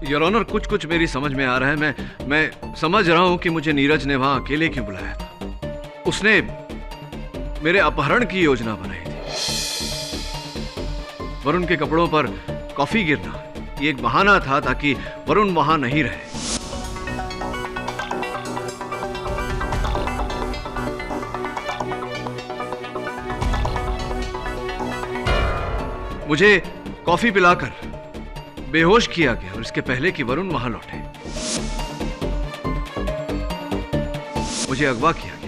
Your honour, कुछ कुछ मेरी समझ में आ रहा है। मैं समझ रहा हूं कि मुझे नीरज ने वहां अकेले क्यों बुलाया था। उसने मेरे अपहरण की योजना बनाई थी। वरुण के कपड़ों पर कॉफी गिरना ये एक बहाना था ताकि वरुण वहां नहीं रहे। मुझे कॉफी पिलाकर बेहोश किया गया और इसके पहले कि वरुण वहां लौटे मुझे अगवा किया गया।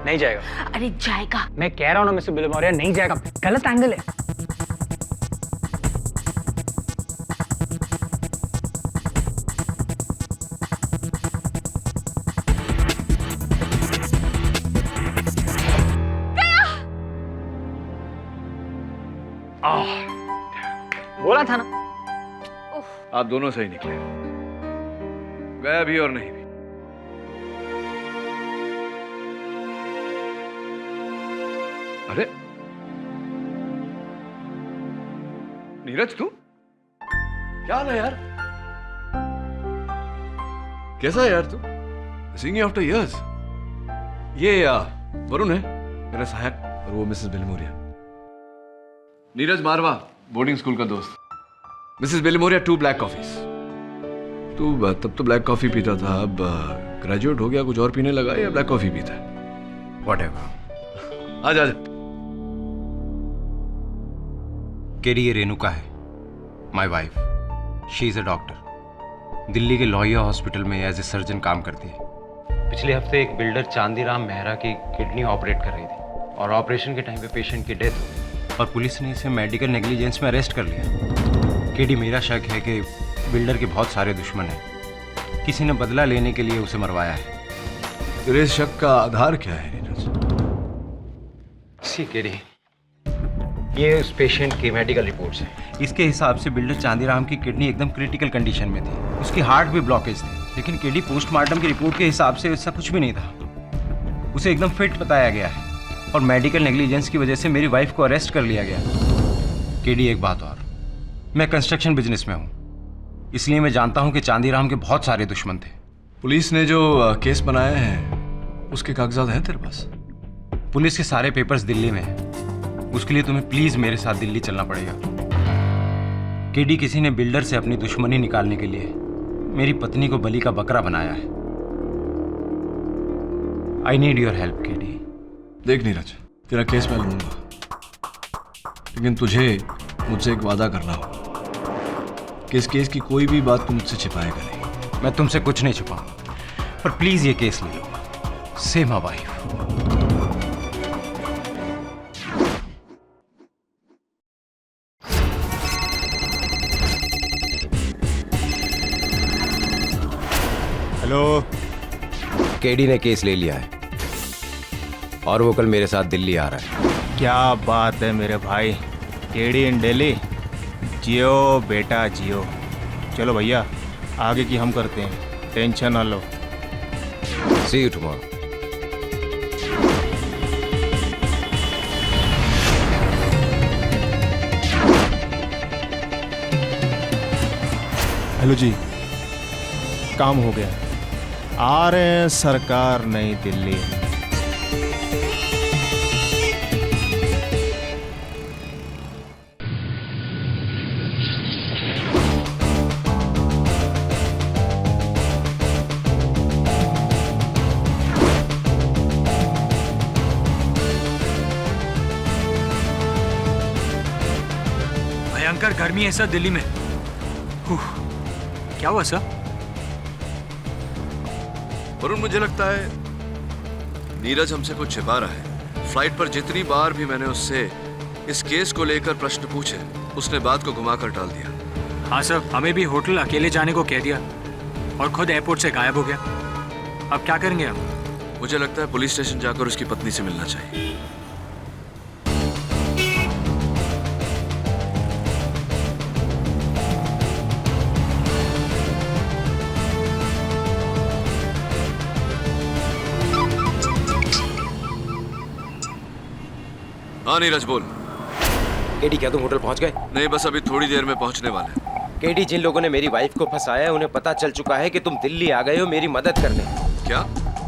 नहीं जाएगा। अरे जाएगा। मैं कह रहा हूँ ना मिस्टर बिलमोरिया, नहीं जाएगा। गलत एंगल है। बोला था ना। आप दोनों सही निकले, गया भी और नहीं भी। अरे नीरज, तू क्या हाल है यार? कैसा है यार तू? Seeing you after years. ये वरुण है मेरा सहायक और वो मिसेस बिलमोरिया। नीरज मारवा बोर्डिंग स्कूल का दोस्त। Mrs Bilimoria 2 black coffees. तू तब तो ब्लैक कॉफी पीता था, अब ग्रेजुएट हो गया, कुछ और पीने लगा या ब्लैक कॉफी पीता है? व्हाटएवर। आजा आजा। केडी ये रेणुका है, my wife. She is a doctor. Delhi के लोहिया हॉस्पिटल में एज ए सर्जन काम करती है। पिछले हफ्ते एक बिल्डर चांदीराम मेहरा की किडनी ऑपरेट कर रही थी और ऑपरेशन के टाइम पे पेशेंट की डेथ हो गई और पुलिस ने इसे मेडिकल नेग्लिजेंस में अरेस्ट कर लिया। केडी, मेरा शक है कि बिल्डर के बहुत सारे दुश्मन हैं, किसी ने बदला लेने के लिए उसे मरवाया है। तेरे शक का आधार क्या है नीरज? सी केडी, ये उस पेशेंट की मेडिकल रिपोर्ट्स हैं। इसके हिसाब से बिल्डर चांदीराम की किडनी एकदम क्रिटिकल कंडीशन में थी, उसकी हार्ट भी ब्लॉकेज थी। लेकिन केडी, पोस्टमार्टम की रिपोर्ट के हिसाब से ऐसा कुछ भी नहीं था। उसे एकदम फिट बताया गया है और मेडिकल नेग्लिजेंस की वजह से मेरी वाइफ को अरेस्ट कर लिया गया। केडी, एक बात और, मैं कंस्ट्रक्शन बिजनेस में हूँ, इसलिए मैं जानता हूँ कि चांदीराम के बहुत सारे दुश्मन थे। पुलिस ने जो केस बनाया है उसके कागजात हैं तेरे पास? पुलिस के सारे पेपर्स दिल्ली में हैं। उसके लिए तुम्हें प्लीज मेरे साथ दिल्ली चलना पड़ेगा। केडी, किसी ने बिल्डर से अपनी दुश्मनी निकालने के लिए मेरी पत्नी को बलि का बकरा बनाया है। I need your help KD. देख नीरज, तेरा केस मैं लूंगा, लेकिन तुझे मुझसे एक वादा करना होगा कि इस केस की कोई भी बात तू मुझसे छिपाएगा नहीं। मैं तुमसे कुछ नहीं छुपाऊंगा, पर प्लीज ये केस ले लो। Save my wife. Hello. KD ने केस ले लिया है और वो कल मेरे साथ दिल्ली आ रहा है। क्या बात है मेरे भाई, केडी इन दिल्ली, जियो बेटा जियो। चलो भैया, आगे की हम करते हैं, टेंशन ना लो। सी यू टुमारो। हेलो जी, काम हो गया, आ रहे हैं सरकार नई दिल्ली। भयंकर गर्मी है सर दिल्ली में। क्या हुआ सर? वरुण, मुझे लगता है नीरज हमसे कुछ छिपा रहा है। फ्लाइट पर जितनी बार भी मैंने उससे इस केस को लेकर प्रश्न पूछे, उसने बात को घुमाकर टाल दिया। हाँ सर, हमें भी होटल अकेले जाने को कह दिया और खुद एयरपोर्ट से गायब हो गया। अब क्या करेंगे हम? मुझे लगता है पुलिस स्टेशन जाकर उसकी पत्नी से मिलना चाहिए। हाँ नीरज, बोल। केडी, क्या तुम होटल पहुंच गए? नहीं, बस अभी थोड़ी देर में पहुंचने वाले हैं। केडी, जिन लोगों ने मेरी वाइफ को फंसाया है उन्हें पता चल चुका है कि तुम दिल्ली आ गए हो मेरी मदद करने। क्या?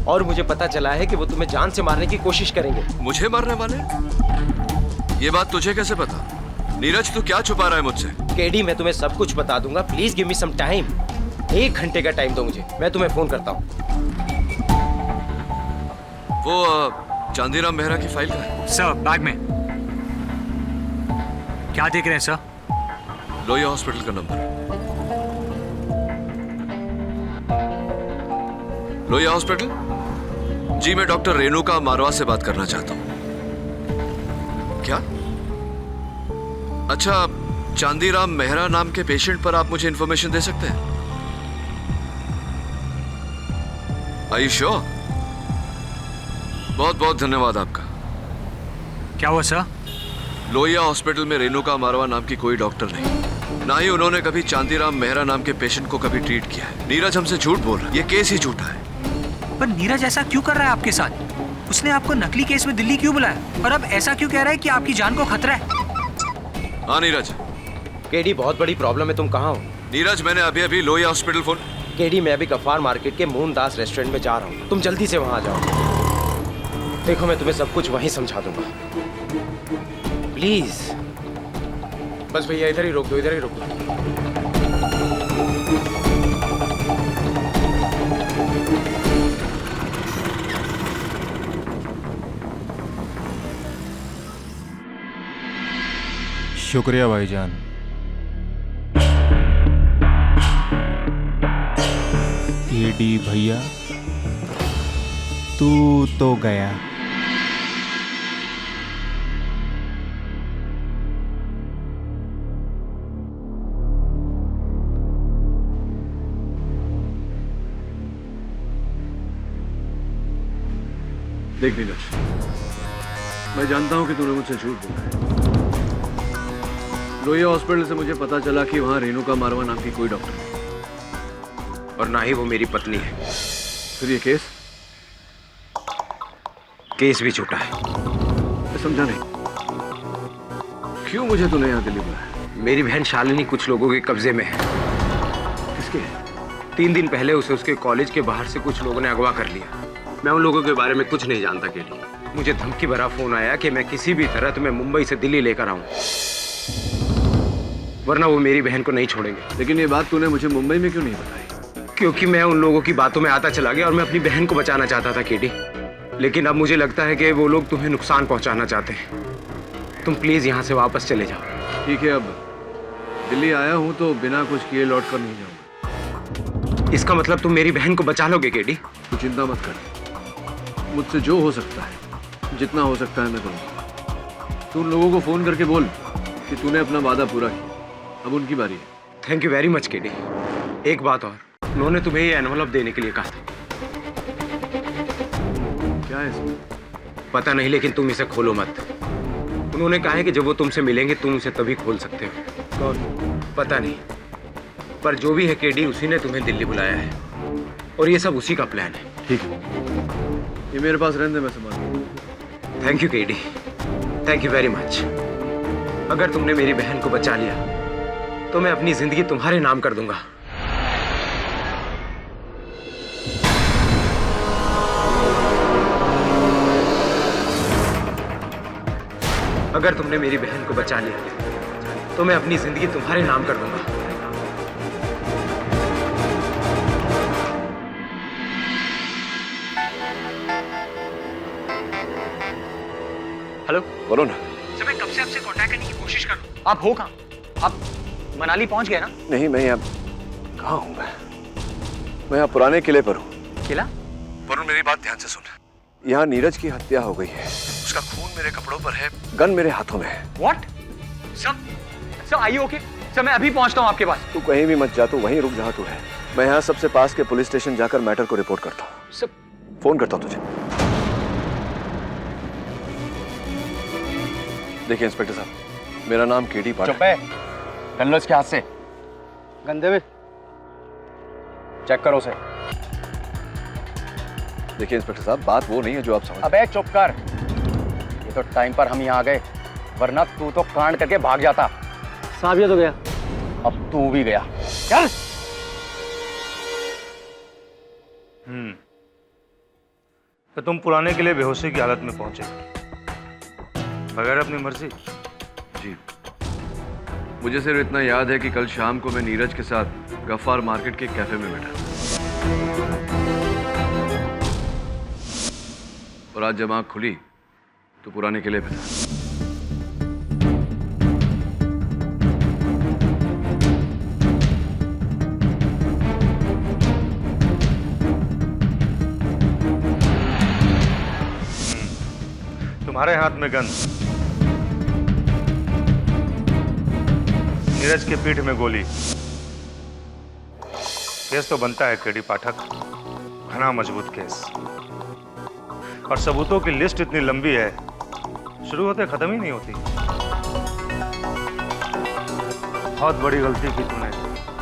और मुझे पता चला है कि वो तुम्हें जान से मारने की कोशिश करेंगे। मुझे मारने वाले? ये बात तुझे कैसे पता? नीरज, तू क्या छुपा रहा है मुझसे? केडी, मैं तुम्हें सब कुछ बता दूंगा। Please give me some time. 1 घंटे का टाइम दो मुझे, मैं तुम्हें फोन करता हूँ। वो चांदीराम मेहरा की फाइल का है सर, बैग में। क्या देख रहे हैं सर? लोहिया हॉस्पिटल का नंबर। लोहिया हॉस्पिटल? जी, मैं डॉक्टर रेणुका मारवा से बात करना चाहता हूं। क्या? अच्छा, चांदीराम मेहरा नाम के पेशेंट पर आप मुझे इंफॉर्मेशन दे सकते हैं? Are you sure? बहुत बहुत धन्यवाद आपका। क्या हुआ सर? लोहिया हॉस्पिटल में रेणुका मारवा नाम की कोई डॉक्टर नहीं, ना ही उन्होंने कभी चांदीराम मेहरा नाम के पेशेंट को कभी ट्रीट किया है। नीरज हमसे झूठ बोल रहा है, ये केस ही झूठा है। पर नीरज ऐसा क्यों कर रहा है आपके साथ? उसने आपको नकली केस में दिल्ली क्यों बुलाया? और अब ऐसा क्यों कह रहा है कि आपकी जान को खतरा है? हाँ नीरज। केडी, बहुत बड़ी प्रॉब्लम है, तुम कहाँ हो? नीरज, मैंने अभी अभी लोहिया हॉस्पिटल फोन। केडी, मैं अभी गफ्फार मार्केट के मोहनदास रेस्टोरेंट में जा रहा हूँ, तुम जल्दी से वहाँ जाओ। देखो, मैं तुम्हें सब कुछ वहीं समझा दूंगा, प्लीज। बस भैया, इधर ही रोक दो, इधर ही रोक दो। शुक्रिया भाईजान। केडी भैया, तू तो गया। देख नीरज, मैं जानता हूं कि तूने मुझसे झूठ बोला है। लोहिया हॉस्पिटल से मुझे पता चला कि वहां रेणुका मारवा नाम की कोई डॉक्टर नहीं, और ना ही वो मेरी पत्नी है। फिर ये केस? केस भी झूठा है। मैं समझा नहीं, क्यों मुझे तूने यहाँ दिल्ली बुलाया? मेरी बहन शालिनी कुछ लोगों के कब्जे में है। किसके? 3 दिन पहले उसे उसके कॉलेज के बाहर से कुछ लोगों ने अगवा कर लिया। मैं उन लोगों के बारे में कुछ नहीं जानता केडी। मुझे धमकी भरा फोन आया कि मैं किसी भी तरह तुम्हें मुंबई से दिल्ली लेकर आऊं, वरना वो मेरी बहन को नहीं छोड़ेंगे। लेकिन ये बात तूने मुझे मुंबई में क्यों नहीं बताई? क्योंकि मैं उन लोगों की बातों में आता चला गया और मैं अपनी बहन को बचाना चाहता था केडी। लेकिन अब मुझे लगता है कि वो लोग तुम्हें नुकसान पहुंचाना चाहते हैं। तुम प्लीज यहाँ से वापस चले जाओ। ठीक है, अब दिल्ली आया हूँ तो बिना कुछ किए लौट कर नहीं जाऊंगा। इसका मतलब तुम मेरी बहन को बचा लोगे केडी? तू चिंता मत कर, मुझसे जो हो सकता है, जितना हो सकता है मैं करूँगा। तू उन लोगों को फोन करके बोल कि तूने अपना वादा पूरा किया, अब उनकी बारी है। Thank you very much KD. एक बात और, उन्होंने तुम्हें ये एनवलप देने के लिए कहा था। क्या है इसमें? पता नहीं, लेकिन तुम इसे खोलो मत। उन्होंने कहा है कि जब वो तुमसे मिलेंगे तुम उसे तभी खोल सकते हो। कौन? पता नहीं, पर जो भी है केडी, उसी ने तुम्हें दिल्ली बुलाया है और ये सब उसी का प्लान है। ठीक है, ये मेरे पास रहने दे, मैं संभाल। Thank you KD, thank you very much. अगर तुमने मेरी बहन को बचा लिया तो मैं अपनी जिंदगी तुम्हारे नाम कर दूंगा। अगर तुमने मेरी बहन को बचा लिया तो मैं अपनी जिंदगी तुम्हारे नाम कर दूंगा। हेलो वरुण, सर, मैं कब से आपसे कांटेक्ट करने की कोशिश कर रहा हूँ। आप हो कहाँ? आप मनाली पहुंच गए ना? नहीं, मैं यहाँ कहाँ हूँ? मैं यहाँ पुराने किले पर हूँ। किला? वरुण, मेरी बात ध्यान से सुन। यहाँ नीरज की हत्या हो गई है, उसका खून मेरे कपड़ों पर है, गन मेरे हाथों में है। व्हाट? सर आइए, ओके सर, मैं अभी पहुंचता हूँ आपके पास। तू कहीं भी मत जा, तू वहीं रुक जहाँ तू है। मैं यहाँ सबसे पास के पुलिस स्टेशन जाकर मैटर को रिपोर्ट करता हूँ। सर, फोन करता हूँ तुझे। देखिए इंस्पेक्टर साहब, मेरा नाम केडी पाठक। चुप है, गन लो इसके हाथ से। गंदे में चेक करो उसे। देखिए इंस्पेक्टर साहब, बात वो नहीं है जो आप समझ। अबे चुप कर, ये तो टाइम पर हम यहाँ आ गए, वरना तू तो कांड करके भाग जाता। साहब ये तो गया। अब तू भी गया। चल। तो तुम पुराने किले बेहोशी की हालत में पहुंचे बगैर अपनी मर्जी? जी, मुझे सिर्फ इतना याद है कि कल शाम को मैं नीरज के साथ गफ्फार मार्केट के कैफे में बैठा और आज जब आँख खुली तो पुराने किले पे था। तुम्हारे हाथ में गन, नीरज के पीठ में गोली। केस तो बनता है केडी पाठक, घना मजबूत केस, और सबूतों की लिस्ट इतनी लंबी है, शुरू होते खत्म ही नहीं होती। बहुत बड़ी गलती की तूने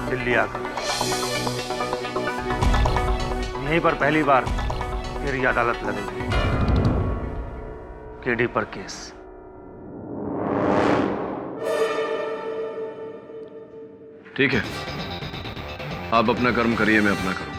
दिल्ली आकर। यहीं पर पहली बार तेरी अदालत लगेगी, केडी पर केस। ठीक है, आप अपना कर्म करिए, मैं अपना करूंगा।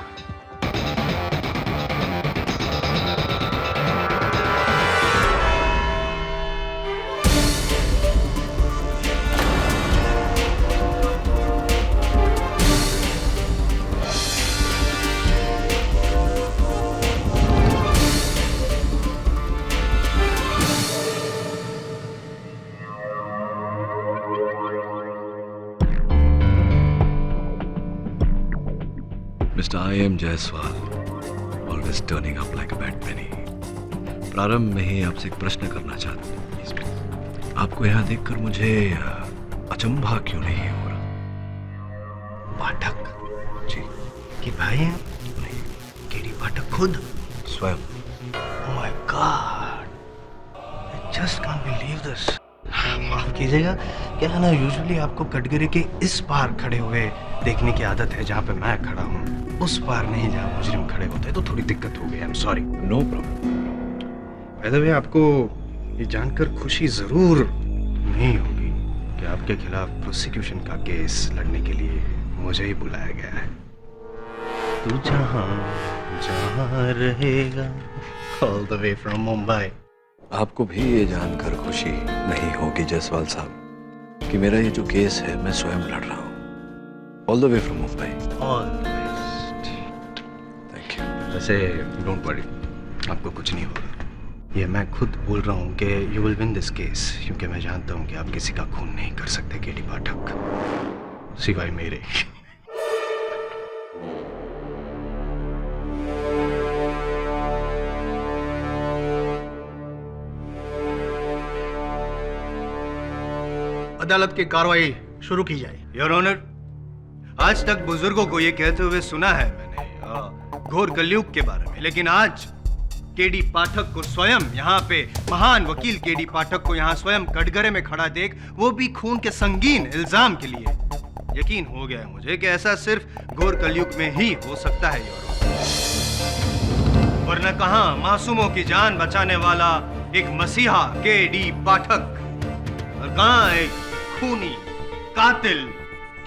Mr. I am Jaiswal, always turning up like a bad penny. प्रारंभ में ही आपसे एक प्रश्न करना चाहता हूँ। आपको यहाँ देखकर मुझे अचंभा क्यों नहीं हो रहा? पाठक जी कि भाई हैं? नहीं, केडी पाठक खुद? स्वयं। Oh my God! I just can't believe this. माफ कीजिएगा, क्या है ना, यूजुअली आपको कटघरे के इस पार खड़े हुए देखने की आदत है जहाँ पे मैं खड़ा हूँ, उस पार नहीं जहाँ मुजरिम खड़े होते हैं, तो थोड़ी दिक्कत हो गई। I am sorry. No problem. By the way, आपको ये जानकर खुशी जरूर नहीं होगी कि आपके खिलाफ प्रोसिक्यूशन का केस लड़ने के लिए मुझे ही बुलाया गया है। तू जहाँ जहाँ रहेगा, all the way from Mumbai. आपको भी ये जानकर खुशी नहीं होगी जायसवाल साहब कि मेरा ये जो केस है मैं स्वयं लड़ रहा हूँ, all the way from Mumbai. All the best. Thank you. वैसे डोंट वरी, आपको कुछ नहीं होगा। ये मैं खुद बोल रहा हूँ कि you will win this case, क्योंकि मैं जानता हूँ कि आप किसी का खून नहीं कर सकते केडी पाठक, सिवाय मेरे। अदालत की कार्रवाई शुरू की जाए। योर ऑनर, आज तक बुजुर्गों को ये कहते हुए सुना है मैंने घोर कलयुग के बारे में, लेकिन आज केडी पाठक को स्वयं यहाँ पे, महान वकील केडी पाठक को यहाँ स्वयं कटघरे में खड़ा देख, वो भी खून के संगीन इल्जाम के लिए, यकीन हो गया है मुझे कि ऐसा सिर्फ घोर कलयुग में ही हो सकता है योर ऑनर। वरना कहाँ मासूमों की जान बचाने वाला एक मसीहा केडी पाठक, और कहाँ एक खूनी कातिल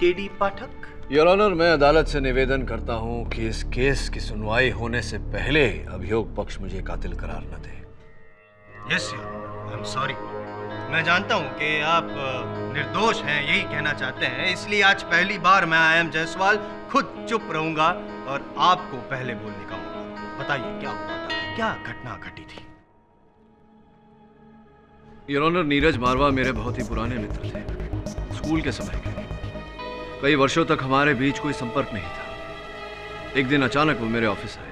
केडी पाठक। योर ऑनर, मैं अदालत से निवेदन करता हूं कि इस केस की सुनवाई होने से पहले अभियोग पक्ष मुझे कातिल करार न दे। Yes your honour, I am sorry. मैं जानता हूं कि आप निर्दोष हैं, यही कहना चाहते हैं, इसलिए आज पहली बार मैं आई.एम. जायसवाल खुद चुप रहूंगा और आपको पहले बोलने का मौका। बताइए क्या हुआ था, क्या घटना घटी थी? योर ऑनर, नीरज मारवा मेरे बहुत ही पुराने मित्र थे, स्कूल के समय के। कई वर्षों तक हमारे बीच कोई संपर्क नहीं था। एक दिन अचानक वो मेरे ऑफिस आए।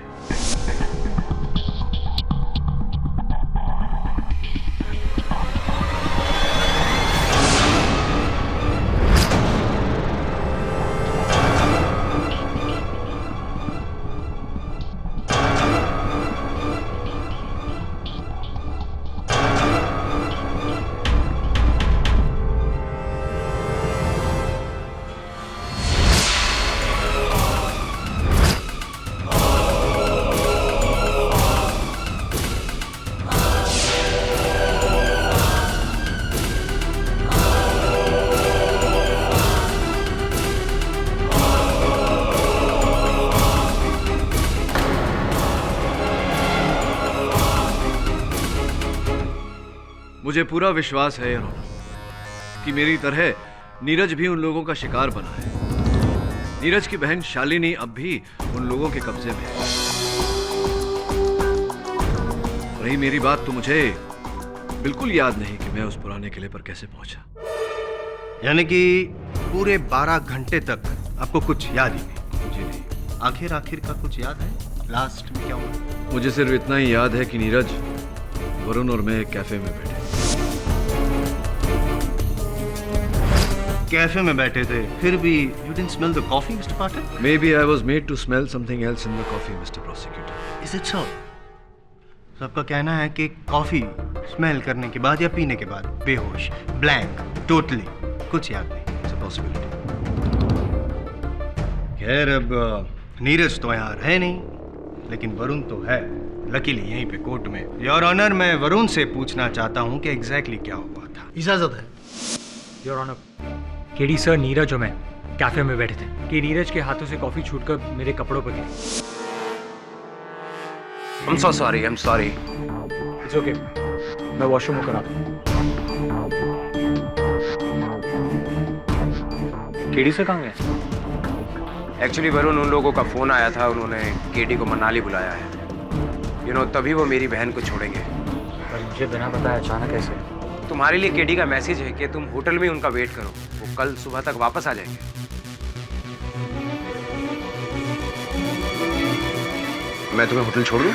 मुझे पूरा विश्वास है कि मेरी तरह नीरज भी उन लोगों का शिकार बना है। नीरज की बहन शालिनी अब भी उन लोगों के कब्जे में है। रही मेरी बात, तो मुझे बिल्कुल याद नहीं कि मैं उस पुराने किले पर कैसे पहुंचा। यानी कि पूरे 12 घंटे तक आपको कुछ याद ही नहीं? जी नहीं। आखिर का कुछ याद है? लास्ट में क्या हुआ? मुझे सिर्फ इतना ही याद है कि नीरज, वरुण और मैं एक कैफे में बैठे। कैफे में बैठे थे, फिर भी you didn't smell the coffee, Mr. Pathak? Maybe I was made to smell something else in the coffee, Mr. Prosecutor. Is it so? सबका कहना है कि कॉफी स्मेल करने के बाद या पीने के बाद बेहोश, ब्लैंक, टोटली कुछ याद नहीं। It's a possibility. खैर, अब नीरज तो यहाँ रहे नहीं, लेकिन वरुण तो है, लकीली यहीं पे कोर्ट में। योर ऑनर, मैं वरुण से पूछना चाहता हूँ कि एग्जैक्टली क्या हुआ था। इजाजत है। Your honour, KD sir, Neeraj और मैं कैफे में बैठे थे कि नीरज के हाथों से कॉफी छूटकर मेरे कपड़ों पर गिरी। I'm so sorry, I'm sorry. It's okay, मैं वॉशरूम होकर आता हूँ। केडी सर कहाँ गए? एक्चुअली वरुण, उन लोगों का फोन आया था, उन्होंने केडी को मनाली बुलाया है। तभी वो मेरी बहन को छोड़ेंगे। पर मुझे बिना बताए अचानक ऐसे? तुम्हारे लिए केडी का मैसेज है कि तुम होटल में उनका वेट करो, वो कल सुबह तक वापस आ जाएंगे। मैं तुम्हें होटल छोड़ दूं?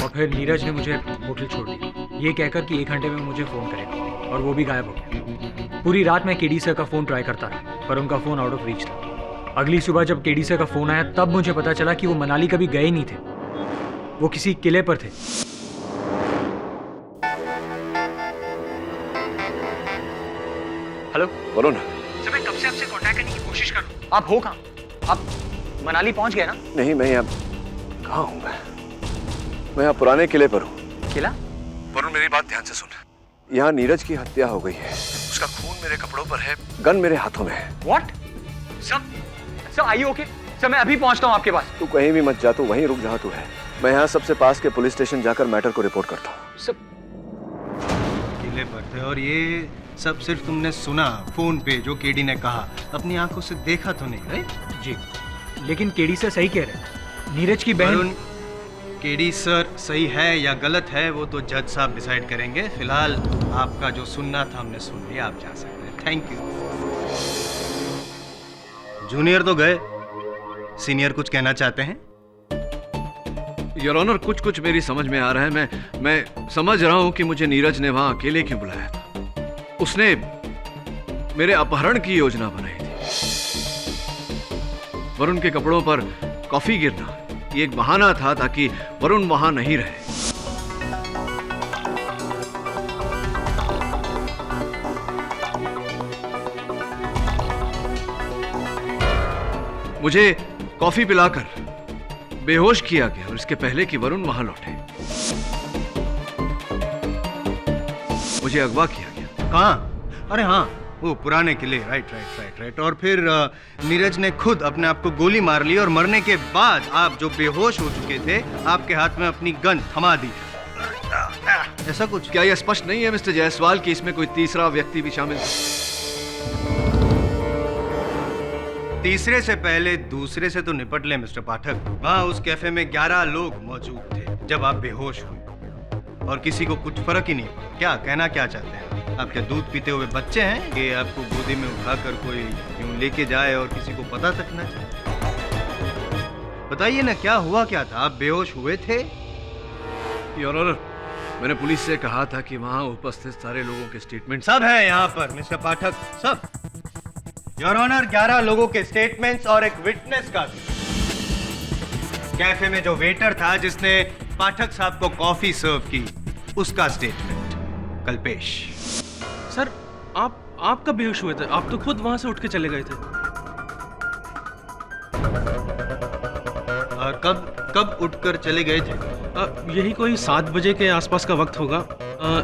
और फिर नीरज ने मुझे होटल छोड़ दिया, ये कहकर कि 1 घंटे में मुझे फोन करेगा, और वो भी गायब हो गया। पूरी रात मैं केडी सर का फोन ट्राई करता रहा, पर उनका फोन आउट ऑफ रीच था। अगली सुबह जब केडी सर का फोन आया, तब मुझे पता चला कि वो मनाली कभी गए नहीं थे, वो किसी किले पर थे। हेलो वरुण, सर, मैं कब से आपसे कांटेक्ट करने की कोशिश कर रहा हूं। आप हो कहाँ? आप मनाली पहुंच गए ना? नहीं, मैं यहाँ कहाँ हूँ? मैं यहाँ पुराने किले पर हूँ। किला? वरुण, मेरी बात ध्यान से सुन। यहाँ नीरज की हत्या हो गई है, उसका खून मेरे कपड़ों पर है, गन मेरे हाथों में है। व्हाट? सर, आइए ओके। सर, मैं अभी पहुंचता हूँ आपके पास। तू कहीं भी मत जा, तू वहीं रुक जहाँ तू है। मैं यहाँ सबसे पास के पुलिस स्टेशन जाकर मैटर को रिपोर्ट करता हूँ। सर, किले पर थे, और ये सब सिर्फ तुमने सुना फोन पे जो केडी ने कहा, अपनी आंखों से देखा तो नहीं, राइट? जी, लेकिन केडी सर सही कह रहे हैं। नीरज की बहन। वरुण, केडी सर सही है या गलत है वो तो जज साहब डिसाइड करेंगे। फिलहाल आपका जो सुनना था हमने सुन लिया, आप जा सकते हैं। Thank you. जूनियर तो गए, सीनियर कुछ कहना चाहते हैं? योर ऑनर, कुछ मेरी समझ में आ रहा है। मैं समझ रहा हूँ कि मुझे नीरज ने वहाँ अकेले क्यों बुलाया था। उसने मेरे अपहरण की योजना बनाई थी। वरुण के कपड़ों पर कॉफी गिरना ये एक बहाना था ताकि वरुण वहां नहीं रहे। मुझे कॉफी पिलाकर बेहोश किया गया और इसके पहले कि वरुण वहां लौटे मुझे अगवा किया गया। कहाँ? अरे हाँ, वो पुराने किले। राइट। और फिर नीरज ने खुद अपने आप को गोली मार ली और मरने के बाद आप जो बेहोश हो चुके थे आपके हाथ में अपनी गन थमा दी, ऐसा कुछ? क्या यह स्पष्ट नहीं है मिस्टर जायसवाल कि इसमें कोई तीसरा व्यक्ति भी शामिल था? तीसरे से पहले दूसरे से तो निपट ले मिस्टर पाठक। वहाँ उस कैफे में 11 लोग मौजूद थे जब आप बेहोश हुए और किसी को कुछ फर्क ही नहीं पड़ा। क्या कहना क्या चाहते हैं? आप क्या दूध पीते हुए बच्चे हैं कि आपको गोदी में उठाकर कोई यूं लेके जाए और किसी को पता तक ना चले? बताइए ना, क्या हुआ क्या था? आप बेहोश हुए थे? योर ऑनर, मैंने पुलिस से कहा था कि वहां उपस्थित सारे लोगों के स्टेटमेंट सब है यहाँ पर मिस्टर पाठक, सब। योर ऑनर, 11 लोगों के स्टेटमेंट्स और एक विटनेस का भी। कैफे में जो वेटर था जिसने पाठक साहब को कॉफी सर्व की, उसका स्टेटमेंट। कल्पेश। सर, आप कब बेहोश हुए थे? आप तो खुद वहां से उठ के चले गए थे। और कब उठकर चले गए थे? यही कोई 7 बजे के आसपास का वक्त होगा।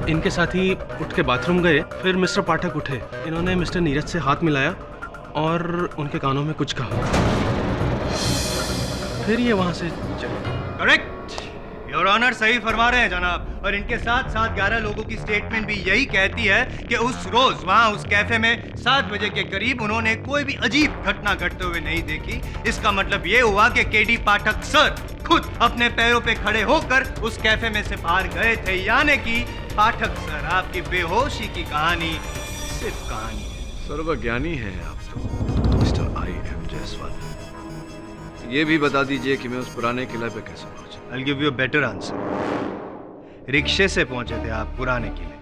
इनके साथी उठ के बाथरूम गए, फिर मिस्टर पाठक उठे। इन्होंने मिस्टर नीरज से हाथ मिलाया और उनके कानों में कुछ कहा, फिर ये वहां से चले। करेक्ट, योर ऑनर, सही फरमा रहे हैं जनाब। और इनके साथ साथ 11 लोगों की स्टेटमेंट भी यही कहती है कि उस रोज वहां उस कैफे में 7 बजे के करीब उन्होंने कोई भी अजीब घटना घटते हुए नहीं देखी। इसका मतलब ये हुआ कि केडी पाठक सर खुद अपने पैरों पे खड़े होकर उस कैफे में से बाहर गए थे। यानी कि पाठक सर, आपकी बेहोशी की कहानी सिर्फ कहानी है। सर्वज्ञानी हैं आप तो मिस्टर I.M. जायसवाल। ये भी बता दीजिए कि मैं उस पुराने किले पे कैसे पहुंचा? I'll give you a better answer. रिक्शे से पहुंचे थे आप पुराने किले,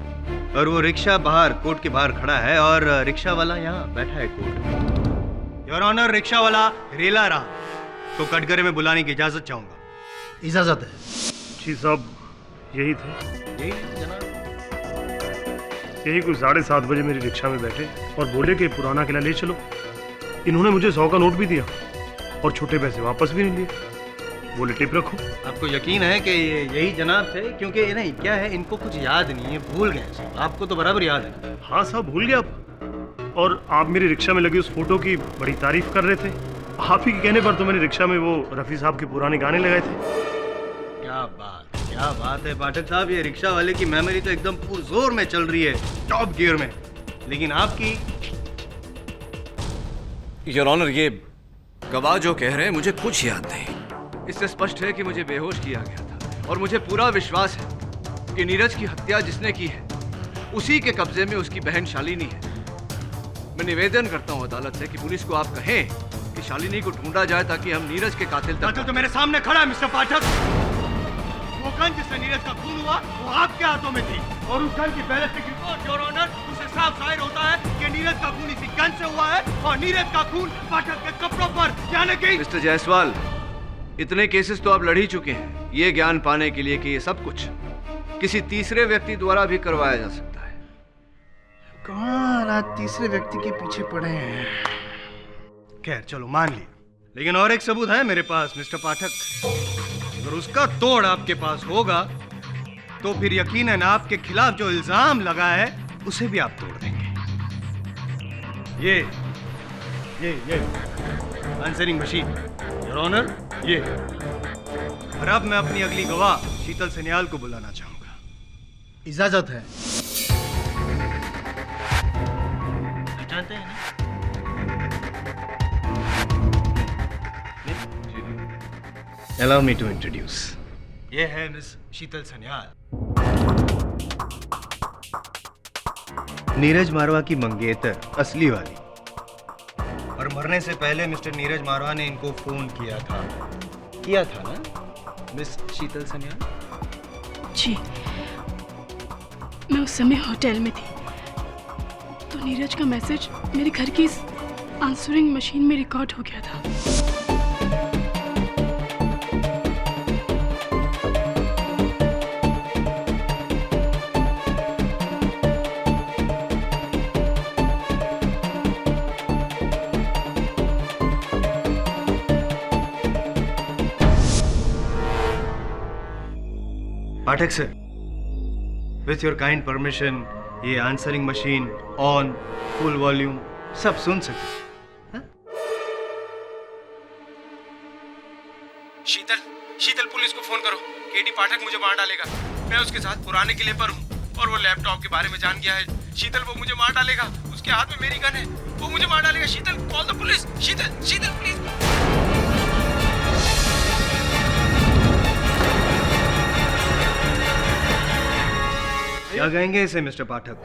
और वो रिक्शा बाहर कोर्ट के बाहर खड़ा है और रिक्शा वाला यहाँ बैठा है कोर्ट में। योर ऑनर, रिक्शा वाला रेला रहा तो कटघरे में बुलाने की इजाजत चाहूंगा। इजाजत है। जी साहब, यही थे। यही जनाब। यही कुछ 7:30 बजे मेरी रिक्शा में बैठे और बोले कि पुराना किला ले चलो। इन्होंने मुझे 100 का नोट भी दिया और छोटे पैसे वापस भी नहीं लिए। बोले टिप रखो। आपको यकीन है कि ये यही जनाब थे? क्योंकि ये नहीं, क्या है, इनको कुछ याद नहीं है, भूल गए साहब। आपको तो बराबर याद है। हाँ साहब, भूल गया आप। और आप मेरी रिक्शा में लगी उस फोटो की बड़ी तारीफ कर रहे थे। आप ही के कहने पर तो मैंने रिक्शा में वो रफ़ी साहब के पुराने गाने लगाए थे। क्या बात है पाठक साहब, ये रिक्शा वाले की मेमोरी तो एकदम पुरजोर में चल रही है, टॉप गियर में। लेकिन आपकी? योर ऑनर, ये गवाह जो कह रहे हैं मुझे कुछ याद नहीं। इससे स्पष्ट है कि मुझे बेहोश किया गया था और मुझे पूरा विश्वास है कि नीरज की हत्या जिसने की है उसी के कब्जे में उसकी बहन शालिनी है। मैं निवेदन करता हूं अदालत से कि पुलिस को आप कहें कि शालिनी को ढूंढा जाए ताकि हम नीरज के कातिल तक। तो मेरे सामने खड़ा है मिस्टर पाठक। वो गन जिससे नीरज का खून हुआ वो आपके हाथों में थी, और उस गन की बैलिस्टिक रिपोर्ट योर ऑनर उससे साफ जाहिर होता है कि नीरज का खून इसी गन से हुआ है और नीरज का खून पाठक के कपड़ों पर। यानी कि मिस्टर जायसवाल, इतने केसेस तो आप लड़ ही चुके हैं ये ज्ञान पाने के लिए कि ये सब कुछ किसी तीसरे व्यक्ति द्वारा भी करवाया जा सकता है। कौन आज तीसरे व्यक्ति के पीछे पड़े हैं? खैर चलो, मान लिया। लेकिन और एक सबूत है मेरे पास मिस्टर पाठक। अगर उसका तोड़ आपके पास होगा तो फिर यकीनन आपके खिलाफ जो इल्जाम लगा है उसे भी आप तोड़ देंगे। ये आंसरिंग मशीन योर ऑनर, ये। और अब मैं अपनी अगली गवाह शीतल सन्याल को बुलाना चाहूंगा। इजाजत है। जानते हैं ना? Allow me to introduce. ये है मिस शीतल सन्याल, नीरज मारवा की मंगेतर, असली वाली। और मरने से पहले मिस्टर नीरज मारवा ने इनको फोन किया था ना मिस शीतल सन्याल? जी, मैं उस समय होटल में थी तो नीरज का मैसेज मेरे घर की इस आंसरिंग मशीन में रिकॉर्ड हो गया था। Pathak sir, with your kind permission ये answering machine on, full volume, सब सुन सके। शीतल पुलिस को फोन करो। केडी पाठक मुझे मार डालेगा। मैं उसके साथ पुराने किले पर हूँ और वो लैपटॉप के बारे में जान गया है। शीतल, वो मुझे मार डालेगा। उसके हाथ में मेरी गन है, वो मुझे मार डालेगा। Sheetal, call the police. Sheetal please. क्या कहेंगे इसे मिस्टर पाठक?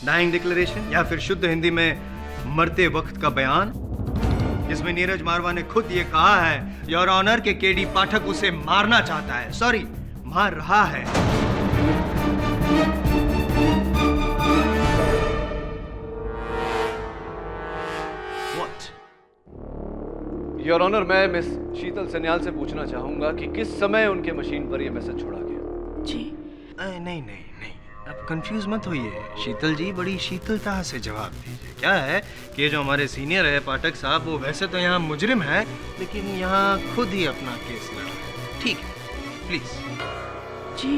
डाइंग डिक्लेरेशन या फिर शुद्ध हिंदी में मरते वक्त का बयान, जिसमें नीरज मारवा ने खुद ये कहा है योर ऑनर के केडी पाठक उसे मारना चाहता है, सॉरी मार रहा है। What? योर ऑनर, मैं मिस शीतल सन्याल से पूछना चाहूंगा कि किस समय उनके मशीन पर यह मैसेज छोड़ा गया। जी नहीं, अब कंफ्यूज मत होइए शीतल जी, बड़ी शीतलता से जवाब दीजिए। क्या है कि जो हमारे सीनियर है पाठक साहब, वो वैसे तो यहाँ मुजरिम है, लेकिन यहाँ खुद ही अपना केस लड़ रहे हैं। ठीक है, प्लीज। जी,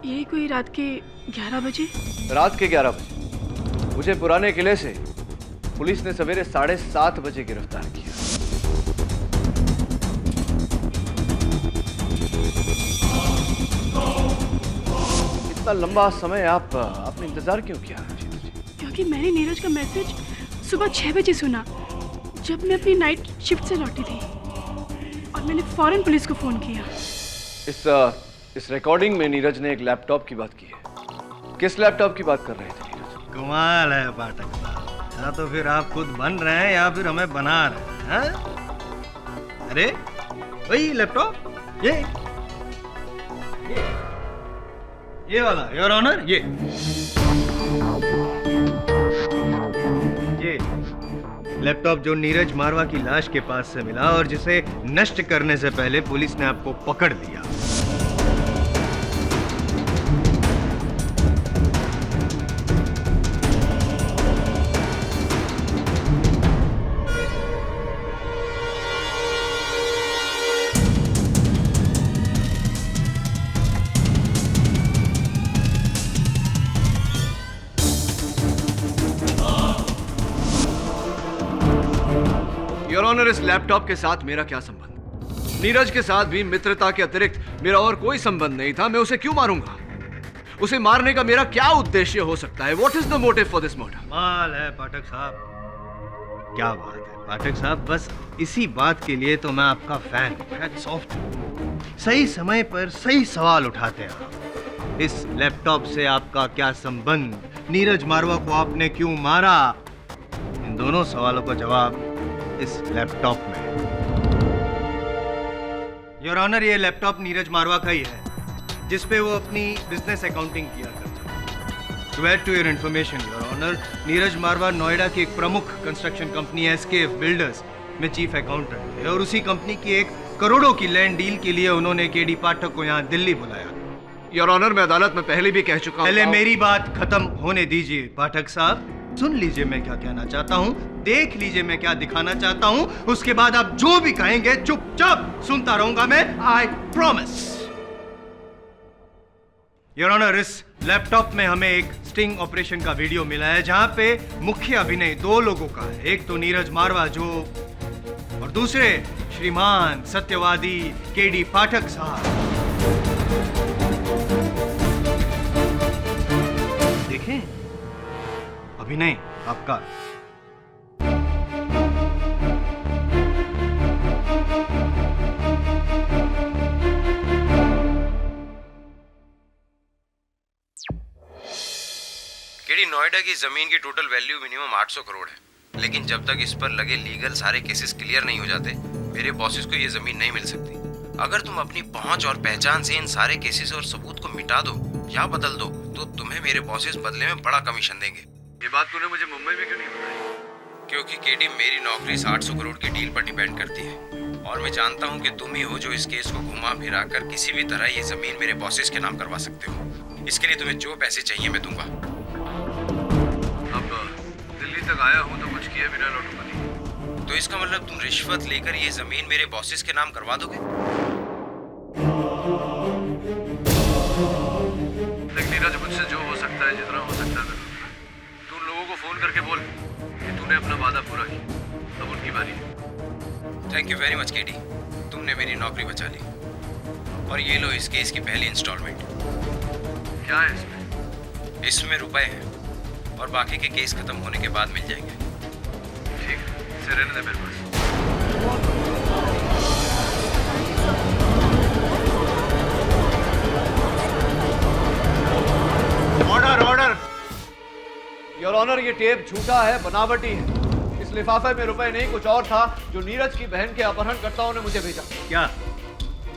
यही कोई रात के 11 बजे? रात के 11 बजे मुझे पुराने किले से पुलिस ने सवेरे 7:30 बजे गिरफ्तार किया। इतना लंबा समय आपने इंतजार क्यों किया? क्योंकि मैंने नीरज का मैसेज सुबह 6 बजे सुना, जब मैं अपनी नाइट शिफ्ट से लौटी थी, और मैंने फौरन पुलिस को फोन किया। इस रिकॉर्डिंग में नीरज ने एक लैपटॉप की बात की है। किस लैपटॉप की बात कर रहे थे नीरज? कमाल है पाठक साहब, या तो फिर आप खुद बन रहे हैं या फिर हमें बना रहे हैं। अरे वही लैपटॉप, ये वाला योर ऑनर, ये लैपटॉप जो नीरज मारवा की लाश के पास से मिला और जिसे नष्ट करने से पहले पुलिस ने आपको पकड़ लिया। योर ऑनर, इस लैपटॉप के साथ मेरा क्या संबंध? नीरज के साथ भी मित्रता के अतिरिक्त मेरा और कोई संबंध नहीं था। मैं उसे क्यों मारूंगा? उसे मारने का मेरा क्या उद्देश्य हो सकता है? What is the motive for this murder? कमाल है पाठक साहब, क्या बात है पाठक साहब, बस इसी बात के लिए तो मैं आपका फैन हूं। सॉफ्ट, सही समय पर सही सवाल उठाते हैं आप। इस लैपटॉप से आपका क्या संबंध? नीरज मारवा को आपने क्यों मारा? इन दोनों सवालों का जवाब इस लैपटॉप में। योर ऑनर, ये लैपटॉप नीरज मारवा का ही है, जिस पे वो अपनी बिजनेस अकाउंटिंग किया करता है। To add to your information your honour, Neeraj Marwah Noida की एक प्रमुख कंस्ट्रक्शन कंपनी एसकेएफ बिल्डर्स में चीफ अकाउंटेंट है, और उसी कंपनी की 1 करोड़ों की लैंड डील के लिए उन्होंने केडी पाठक को यहाँ दिल्ली बुलाया। योर ऑनर, मैं अदालत में पहले भी कह चुका हूं। पहले मेरी बात खत्म होने दीजिए पाठक साहब। सुन लीजिए मैं क्या कहना चाहता हूँ, देख लीजिए मैं क्या दिखाना चाहता हूँ, उसके बाद आप जो भी कहेंगे चुपचाप सुनता रहूंगा मैं, आई प्रॉमिस। योर ऑनर, इस लैपटॉप में हमें एक स्टिंग ऑपरेशन का वीडियो मिला है, जहां पे मुख्य अभिनय 2 लोगों का है। एक तो नीरज मारवा जो, और दूसरे श्रीमान सत्यवादी केडी पाठक साहब। देखें अभिनय आपका। केडी, नोएडा की जमीन की टोटल वैल्यू मिनिमम 800 करोड़ है, लेकिन जब तक इस पर लगे लीगल सारे केसेस क्लियर नहीं हो जाते, मेरे बॉसेस को ये जमीन नहीं मिल सकती। अगर तुम अपनी पहुंच और पहचान से इन सारे केसेस और सबूत को मिटा दो या बदल दो, तो तुम्हें मेरे बॉसेस बदले में बड़ा कमीशन देंगे। ये बात तूने मुझे मुंबई में क्यों नहीं बताई? क्योंकि केडी, मेरी नौकरी 800 करोड़ की डील पर डिपेंड करती है, और मैं जानता हूँ कि तुम ही हो जो इस केस को घुमा फिरा कर किसी भी तरह ये जमीन मेरे बॉसेस के नाम करवा सकते हो। इसके लिए तुम्हें जो पैसे चाहिए मैं दूंगा। अब दिल्ली तक आया हूँ तो कुछ किए बिना लौटूंगा नहीं। तो इसका मतलब तुम रिश्वत लेकर ये जमीन मेरे बॉसेस के नाम करवा दोगे? है जितना हो सकता है। तू उन लोगों को फोन करके बोल कि तूने अपना वादा पूरा किया, अब उनकी बारी है। Thank you very much KD, तुमने मेरी नौकरी बचा ली। और ये लो इस केस की पहली इंस्टॉलमेंट। क्या है इसमें? इसमें रुपए हैं और बाकी के केस खत्म होने के बाद मिल जाएंगे। ठीक है, इसे रहने दे मेरे पास। Order order. योर ऑनर, ये टेप झूठा है, बनावटी है। इस लिफाफे में रुपए नहीं, कुछ और था जो नीरज की बहन के अपहरणकर्ताओं ने मुझे भेजा। क्या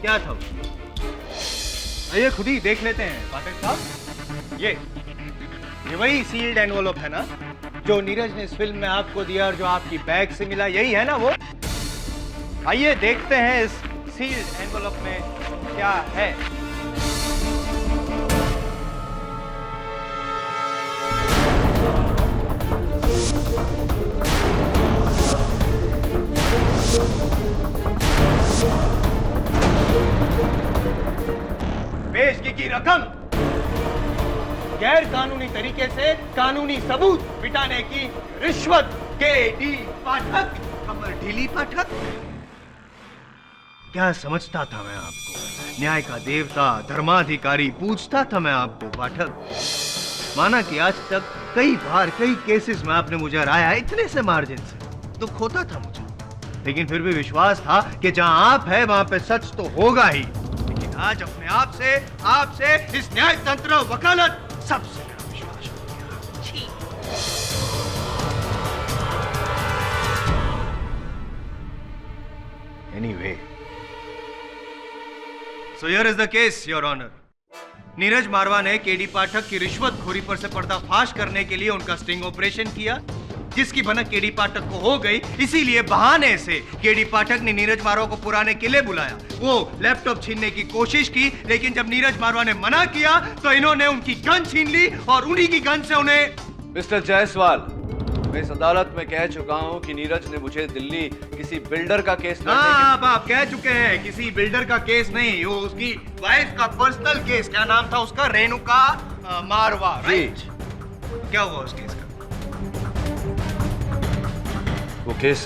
क्या था? आइए खुद ही देख लेते हैं पाठक साहब। ये वही सील्ड एनवलप है ना जो नीरज ने इस फिल्म में आपको दिया और जो आपकी बैग से मिला, यही है ना वो? आइए देखते हैं इस सील्ड एनवलप में क्या है। पेशगी की रकम गैर कानूनी तरीके से कानूनी सबूत मिटाने की रिश्वत। केडी पाठक, कमर ढीली पाठक। क्या समझता था मैं आपको? न्याय का देवता, धर्माधिकारी पूछता था मैं आपको पाठक। माना कि आज तक कई बार कई केसेस में आपने मुझे हराया, इतने से मार्जिन से दुख होता था मुझे, लेकिन फिर भी विश्वास था कि जहां आप है वहां पे सच तो होगा ही। लेकिन आज अपने आपसे इस न्याय तंत्र और वकालत सबसे मेरा विश्वास हो गया। Anyway, so here is the case your honour. Neeraj Marwah ने केडी पाठक की रिश्वतखोरी पर से पर्दाफाश करने के लिए उनका स्टिंग ऑपरेशन किया, जिसकी भनक केडी पाठक को हो गई। इसीलिए बहाने से केडी पाठक ने नीरज मारवा को पुराने किले बुलाया। वो लैपटॉप छीनने की कोशिश की, लेकिन जब नीरज मारवा ने मना किया तो इन्होंने उनकी गन छीन ली और उन्हीं की गन से उन्हें। मिस्टर जायसवाल, मैं इस अदालत में कह चुका हूं कि नीरज ने मुझे दिल्ली किसी बिल्डर का केस अब आप कह चुके हैं, किसी बिल्डर का केस नहीं, वो उसकी वाइफ का पर्सनल केस। क्या नाम था उसका? रेणुका मारवा, राइट? क्या हुआ उस केस का? वो केस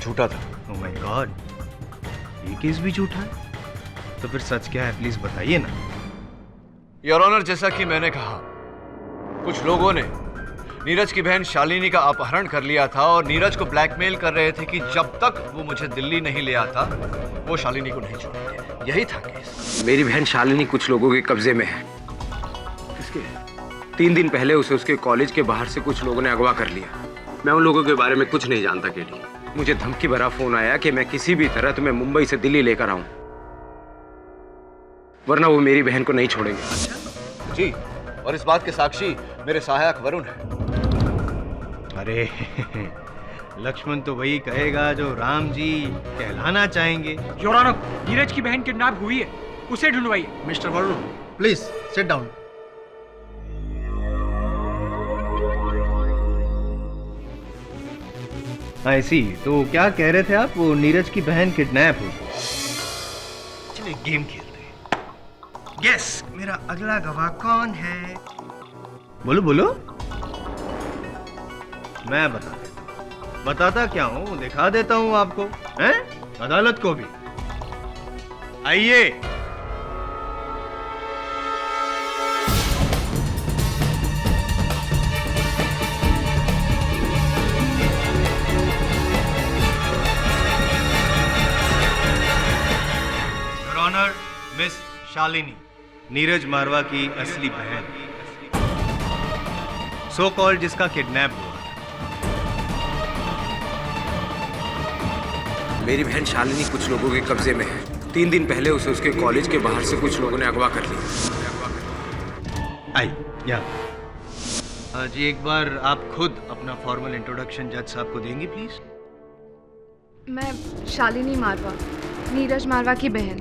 झूठा था। ओह माय गॉड, ये केस भी झूठा है? तो फिर सच क्या है, प्लीज बताइए ना। योर ऑनर, जैसा कि मैंने कहा, कुछ लोगों ने नीरज की बहन शालिनी का अपहरण कर लिया था और नीरज को ब्लैकमेल कर रहे थे कि जब तक वो मुझे दिल्ली नहीं ले आता वो शालिनी को नहीं छोड़ेंगे। यही था केस। मेरी बहन शालिनी कुछ लोगों के कब्जे में है। किसके? 3 दिन पहले उसे उसके कॉलेज के बाहर से कुछ लोगों ने अगवा कर लिया। मैं उन लोगों के बारे में कुछ नहीं जानता केडी। मुझे धमकी भरा फोन आया कि मैं किसी भी तरह तुम्हें मुंबई से दिल्ली लेकर आऊं, वरना वो मेरी बहन को नहीं छोड़ेंगे। जी, और इस बात के साक्षी मेरे सहायक वरुण है। अरे लक्ष्मण तो वही कहेगा जो राम जी कहलाना चाहेंगे। योर ऑनर, नीरज की बहन किडनैप हुई है, उसे ढूंढवाइए। Mister Varun, please sit down. ऐसी तो क्या कह रहे थे आप? वो नीरज की बहन किडनैप हुई। चलिए गेम खेलते हैं। गेस मेरा अगला गवाह कौन है? बोलो बोलो। मैं बताता क्या हूं, दिखा देता हूं आपको, हैं? अदालत को भी। आइए। Your honour, miss Shalini, Neeraj Marwah की असली बहन, सो कॉल्ड जिसका किडनैप हुआ। मेरी बहन शालिनी कुछ लोगों के कब्जे में है। 3 दिन पहले उसे उसके कॉलेज के बाहर से कुछ लोगों ने अगवा कर लिया। आई या जी, एक बार आप खुद अपना फॉर्मल इंट्रोडक्शन जज साहब को देंगी प्लीज? मैं शालिनी मारवा, नीरज मारवा की बहन।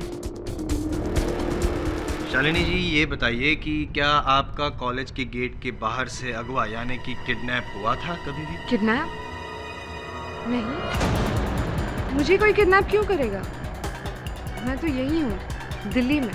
शालिनी जी, ये बताइए कि क्या आपका कॉलेज के गेट के बाहर से अगवा यानी कि किडनैप हुआ था कभी भी? किडनैप? नहीं, मुझे कोई किडनैप क्यों करेगा? मैं तो यही हूँ, दिल्ली में।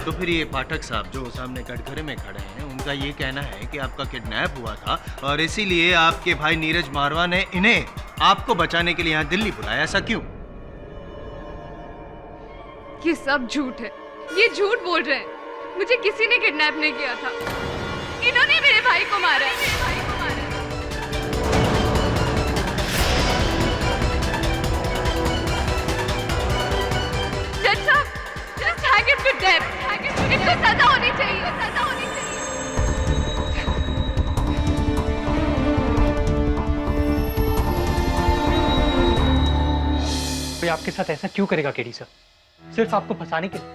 तो फिर ये पाठक साहब जो सामने कटघरे में खड़े हैं, उनका ये कहना है कि आपका किडनैप हुआ था और इसीलिए आपके भाई नीरज मारवा ने इन्हें आपको बचाने के लिए यहाँ दिल्ली बुलाया। ऐसा क्यों? ये सब झूठ है, ये झूठ बोल रहे हैं। मुझे किसी ने किडनैप नहीं किया था, इन्होंने मेरे भाई को मारा है। जज साहब, just hang him to death. इसको सजा होनी चाहिए, सजा होनी चाहिए। भाई आपके साथ ऐसा क्यों करेगा केडी सर? सिर्फ आपको फंसाने के लिए?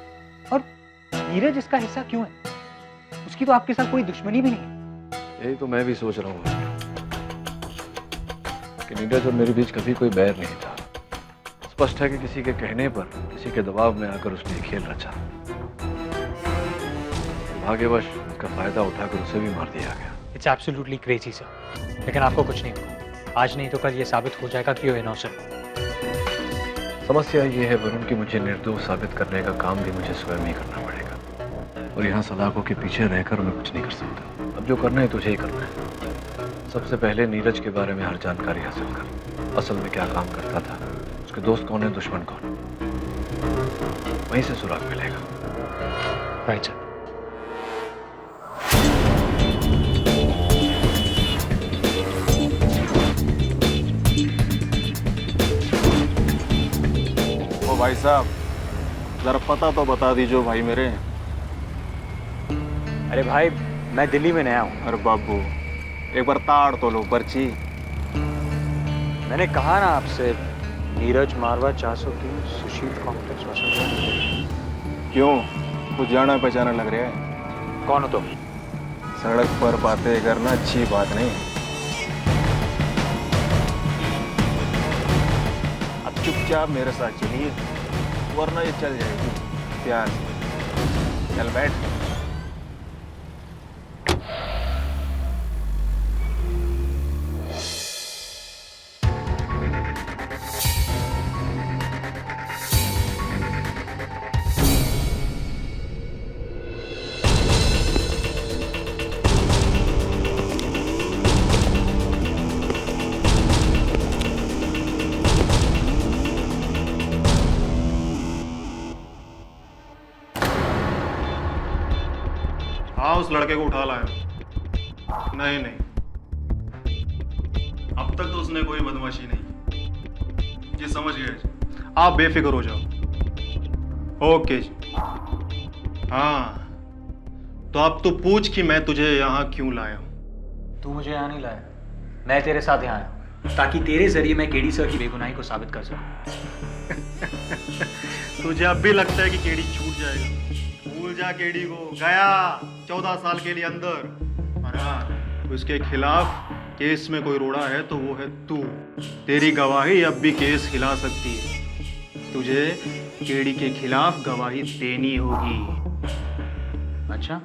और नीरज इसका हिस्सा क्यों है? उसकी तो आपके साथ कोई दुश्मनी भी नहीं है। यही तो मैं भी सोच रहा हूँ कि नीरज और मेरे बीच कभी कोई बैर नहीं था। स्पष्ट है कि किसी के कहने पर, किसी के दबाव में आकर उसने खेल रचा। भाग्यवश इसका फायदा उठाकर उसे भी मार दिया गया। इट्स एब्सोल्युटली क्रेजी सर, लेकिन आपको कुछ नहीं होगा। आज नहीं तो कल ये साबित हो जाएगा कि वो इनोसेंट। समस्या ये है वरुण कि मुझे निर्दोष साबित करने का काम भी मुझे स्वयं ही करना पड़ेगा, और यहाँ सलाखों के पीछे रहकर मैं कुछ नहीं कर सकता। अब जो करना है तुझे ही करना है। सबसे पहले नीरज के बारे में हर जानकारी हासिल कर। असल में क्या काम करता था, उसके दोस्त कौन है, दुश्मन कौन, वहीं से सुराग मिलेगा। Right sir. ओ भाई साहब, जरा पता तो बता दीजिए भाई मेरे। अरे भाई, मैं दिल्ली में नया हूँ। अरे बाबू, एक बार ताड़ तो लो पर्ची। मैंने कहा ना आपसे, नीरज मारवा 403 सुशील कॉम्प्लेक्स वसंत। क्यों, कुछ जाना पहचाना लग रहा है? कौन हो तुम? सड़क पर बातें करना अच्छी बात नहीं। अब चुपचाप मेरे साथ चलिए, वरना ये चल जाएगी प्यार से। चल बैठ। हाँ, उस लड़के को उठा लाया। नहीं नहीं, अब तक तो उसने कोई बदमाशी नहीं। जी समझ गए, आप बेफिक्र हो जाओ। ओके जी। हाँ, तो अब तू पूछ कि मैं तुझे यहाँ क्यों लाया हूँ। तू मुझे यहाँ नहीं लाया, मैं तेरे साथ यहाँ आया हूँ, ताकि तेरे जरिए मैं केडी सर की बेगुनाही को साबित कर सकूं। तुझे अब भी लगता है कि केडी छूट जाएगा? भूल जा केडी को, गया 14 साल के लिए अंदर। और हाँ, उसके खिलाफ केस में कोई रोड़ा है तो वो है तू। तेरी गवाही अब भी केस हिला सकती है। तुझे केडी के खिलाफ गवाही देनी होगी। अच्छा,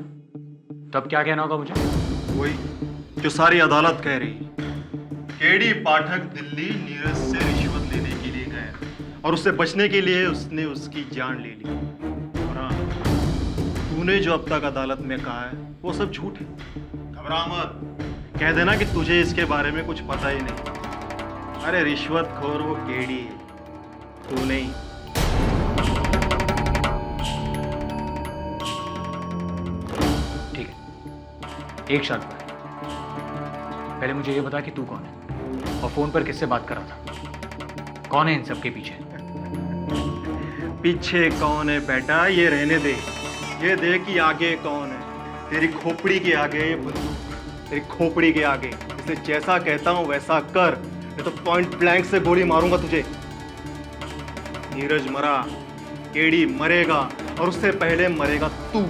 तब क्या कहना होगा मुझे? वही जो सारी अदालत कह रही। केडी पाठक दिल्ली नीरज से रिश्वत लेने के लिए गया और उससे बचने के लिए उसने उसकी जान ले ली। और हाँ, तूने जो अब तक अदालत में कहा है वो सब झूठ है। घबरा मत, कह देना कि तुझे इसके बारे में कुछ पता ही नहीं। अरे रिश्वतखोर वो केडी है, तू नहीं। ठीक है, एक शर्त पर। पहले मुझे ये बता कि तू कौन है और फोन पर किससे बात कर रहा था? कौन है इन सब के पीछे? पीछे कौन है बेटा, ये रहने दे। ये देख कि आगे कौन है। तेरी खोपड़ी के आगे ये बंदूक, तेरी खोपड़ी के आगे। इसलिए जैसा कहता हूं वैसा कर, नहीं तो पॉइंट ब्लैंक से गोली मारूंगा तुझे। नीरज मरा, केडी मरेगा और उससे पहले मरेगा तू।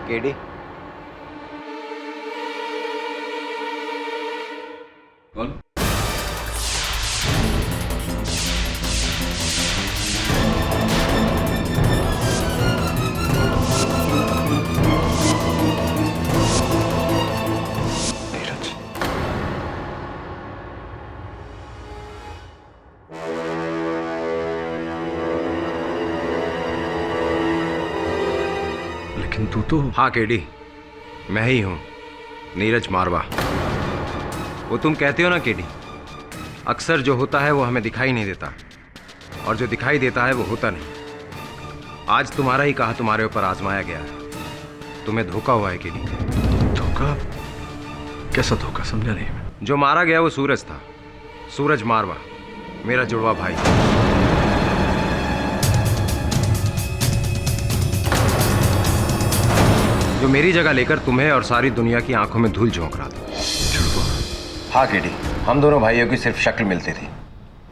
केडी, कौन? तू तो हाँ केडी, मैं ही हूँ, नीरज मारवा। वो तुम कहते हो ना केडी, अक्सर जो होता है वो हमें दिखाई नहीं देता, और जो दिखाई देता है वो होता नहीं। आज तुम्हारा ही कहा तुम्हारे ऊपर आजमाया गया है। तुम्हें धोखा हुआ है केडी। धोखा? कैसा धोखा? समझा नहीं मैं। जो मारा गया वो सूरज था, सूरज मारवा, मेरा जुड़वा भाई। जो मेरी जगह लेकर तुम्हें और सारी दुनिया की आंखों में धूल झोंक रहा था। हाँ केडी, हम दोनों भाइयों की सिर्फ शक्ल मिलती थी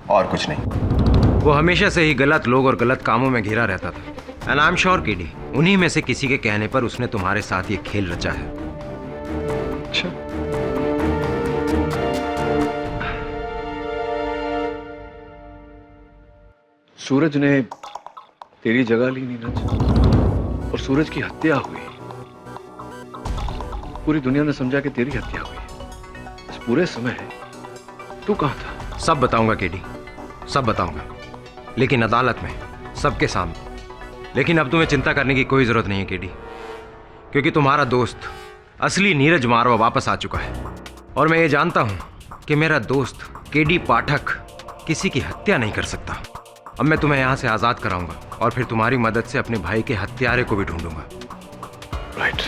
और कुछ नहीं। वो हमेशा से ही गलत लोग और गलत कामों में घिरा रहता था। And I am sure KD, उन्हीं में से किसी के कहने पर उसने तुम्हारे साथ ये खेल रचा है। अच्छा, सूरज ने तेरी जगह ली नीरज, और सूरज की हत्या हुई। पूरी दुनिया ने समझा कि तेरी हत्या हुई। इस पूरे समय तू कहाँ था? सब बताऊंगा केडी, सब बताऊंगा, लेकिन अदालत में, सबके सामने। लेकिन अब तुम्हें चिंता करने की कोई जरूरत नहीं है केडी, क्योंकि तुम्हारा दोस्त असली नीरज मारवा वापस आ चुका है। और मैं ये जानता हूं कि मेरा दोस्त केडी पाठक किसी की हत्या नहीं कर सकता। अब मैं तुम्हें यहां से आजाद कराऊंगा और फिर तुम्हारी मदद से अपने भाई के हत्यारे को भी ढूंढूंगा। राइट।